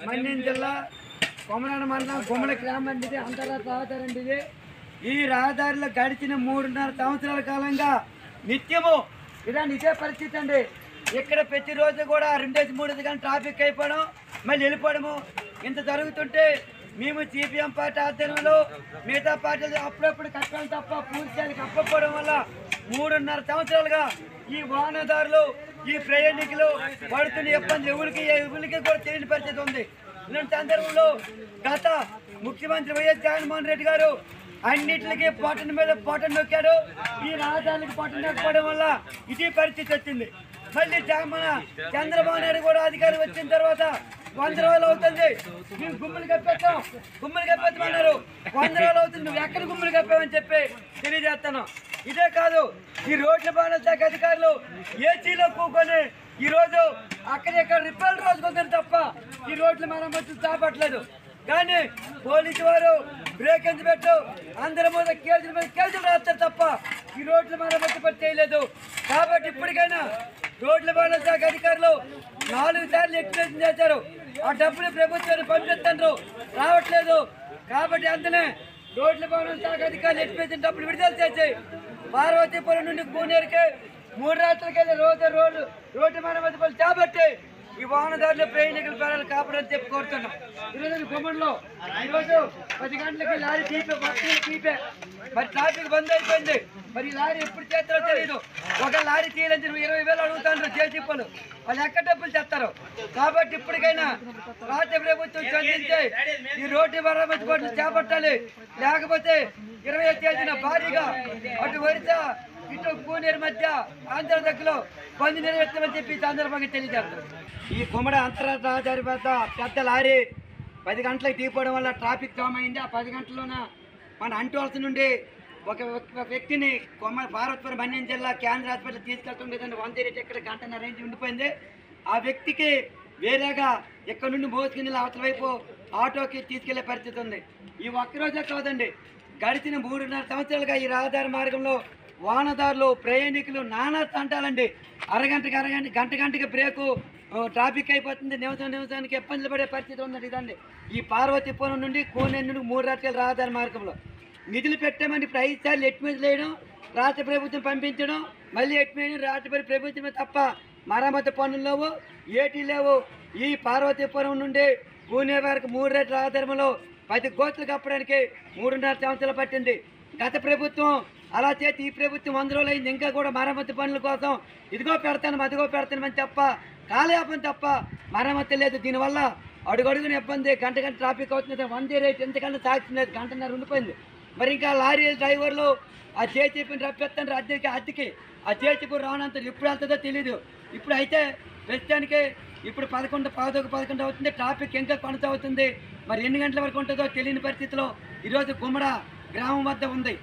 మన్యం జిల్లా కొమరాడ మండలం గుమ్మడి గ్రామం అండి ఇది. అంతర్రాష్ట్ర రహదారి అండి ఇది. ఈ రహదారిలో గడిచిన 3.5 సంవత్సరాల కాలంగా నిత్యము ఇదే పరిస్థితి అండి. ఇక్కడ ప్రతిరోజు కూడా 2-3 గంటలు ట్రాఫిక్ అయిపోవడం, మళ్ళీ వెళ్ళిపోవడము ఇంత జరుగుతుంటే మేము సిపిఎం పార్టీ ఆధ్వర్యంలో మిగతా పార్టీలు అప్పుడప్పుడు కట్టాలి తప్ప పూర్తికి అప్పకపోవడం వల్ల 3.5 సంవత్సరాలుగా ఈ వాహనదారులు ఈ ప్రయాణికులు పడుతున్న ఇబ్బంది ఎవరికి కూడా తెలియని పరిస్థితి ఉంది. ఇలాంటి సందర్భంలో గత ముఖ్యమంత్రి వైఎస్ జగన్మోహన్ రెడ్డి గారు అన్నింటికి పోటన్ మీద పోటన్ నొక్కాడు. ఈ రహదారులకు పోటన్ నొక్కడం వల్ల ఇది పరిస్థితి వచ్చింది. మళ్ళీ మన చంద్రబాబు నాయుడు కూడా అధికారం వచ్చిన తర్వాత 100 రోజులు అవుతుంది, మేము గుమ్మలు కప్పేస్తామన్నారు. 100 రోజులు అవుతుంది, నువ్వు ఎక్కడ గుమ్మలు కప్పావని చెప్పి తెలియజేస్తాను. ఇదే కాదు, ఈ రోడ్ల భవన శాఖ అధికారులు ఏసీలో కూకొని ఈరోజు అక్కడెక్కడ రిపేర్ రోజుకుంటారు తప్ప ఈ రోడ్లు మరమ్మతులు చేపట్టలేదు. కానీ పోలీసు వారు బ్రేక్ ఎందుకు పెట్టు అందరి మీద కేసులు రాస్తారు తప్ప ఈ రోడ్లు మరమ్మతు పని చేయలేదు. కాబట్టి ఇప్పటికైనా రోడ్ల భవన శాఖ అధికారులు 4 సార్లు ఎక్స్ప్రెషన్ చేశారు. ఆ డబ్బులు ప్రభుత్వాన్ని పంపిస్తున్నారు, రావట్లేదు. కాబట్టి అందునే రోడ్ల భవన శాఖ అధికారులు ఎక్స్ప్రెషన్ డబ్బులు విడుదల చేసి పార్వతీపురం నుండి కూనేరుకి 3 రాత్రులకి వెళ్ళి రోడ్డు మరమ్మతు పనులు చేపట్టి ఈ వాహనదారులు ప్రయాణికుల ప్రాణాలు కాపాడని చెప్పి కోరుతున్నాం. ఈరోజు గుమ్మడిలో ఈరోజు 10 గంటలకి లారీ తీపే మరి ట్రాఫిక్ బంద్ అయిపోయింది. మరి లారీ ఎప్పుడు చేస్తారో తెలియదు. ఒక లారీ తీయాలని 20,000 అడుగుతారు జేసీపీలు, వాళ్ళు ఎక్కడ డబ్బులు చేస్తారు. కాబట్టి ఇప్పటికైనా రాష్ట్ర ప్రభుత్వం స్పందించి ఈ రోడ్డు మరమ్మతు పనులు చేపట్టాలి. లేకపోతే 20వ తేదీన భారీగా అటు వరిస ఇటు కూనేరు మధ్య ఆంధ్ర దగ్గరలో బంద్ నిర్వహిస్తామని చెప్పి సందర్భంగా తెలియజేస్తారు. ఈ గుమ్మడి అంతర్రాష్ట్ర రహదారి వద్ద పెద్ద లారీ 10 గంటలకు దిగిపోవడం వల్ల ట్రాఫిక్ జామ్ అయింది. ఆ 10 గంటల్లోన మన అంటువలస నుండి ఒక వ్యక్తిని పార్వతీపురం మన్యం జిల్లా కేంద్ర హాస్పిటల్ తీసుకెళ్తుండేదండి. 108 ఇక్కడ గంటన్నర రేంజ్ ఉండిపోయింది. ఆ వ్యక్తికి వేరేగా ఇక్కడ నుండి మోసుకుని అవతల వైపు ఆటోకి తీసుకెళ్లే పరిస్థితి ఉంది. ఈ ఒక్కరోజే కాదండి, గడిచిన 3.5 సంవత్సరాలుగా ఈ రహదారి మార్గంలో వాహనదారులు ప్రయాణికులు నానా తంటాలండి. గంటకి బ్రేకు ట్రాఫిక్ అయిపోతుంది. నిమిషానికి ఇబ్బందులు పడే పరిస్థితి ఉందండి. ఇదండి ఈ పార్వతీపురం నుండి కోనేరు నుండి 3 రాత్రుల రహదారి మార్గంలో నిధులు పెట్టామని ఇప్పుడు 5 సార్లు ఎట్మిది వేయడం, రాష్ట్ర ప్రభుత్వం పంపించడం, మళ్ళీ ఎట్మిది రాష్ట్ర ప్రభుత్వమే తప్ప మరమ్మతు పనులు లేవు, ఏటీ లేవు. ఈ పార్వతీపురం నుండి కోనేరు వరకు 3 రాత్రుల రహదారిలో 10 గోతులు కప్పడానికి 3.5 సంవత్సరాలు పట్టింది. గత ప్రభుత్వం అలా చేసి ఈ ప్రభుత్వం 100 రోజులు అయింది. ఇంకా కూడా మరమ్మతు పనుల కోసం ఇదిగో పెడతాను అదిగో పెడతానని తప్ప కాలయాపన తప్ప మరమ్మతు లేదు. దీనివల్ల అడుగడుగున ఇబ్బంది, గంట ట్రాఫిక్ అవుతుంది. 108 ఎంతకన్నా సాక్షి లేదు, గంటన్నర ఉండిపోయింది. మరి ఇంకా లారీ డ్రైవర్లు ఆ జేసీపీని రప్పిస్తాను అద్దెకి ఆ జేసీపీ రానంత ఎప్పుడు వెళ్తుందో తెలీదు. ఇప్పుడు అయితే ప్రస్తుతానికి ఇప్పుడు 11 అవుతుంది, ట్రాఫిక్ ఇంకా కొనసాగుతుంది. మరి ఎన్ని గంటల వరకు ఉంటుందో తెలియని పరిస్థితిలో ఈరోజు గుమ్మడ గ్రామం వద్ద ఉంది.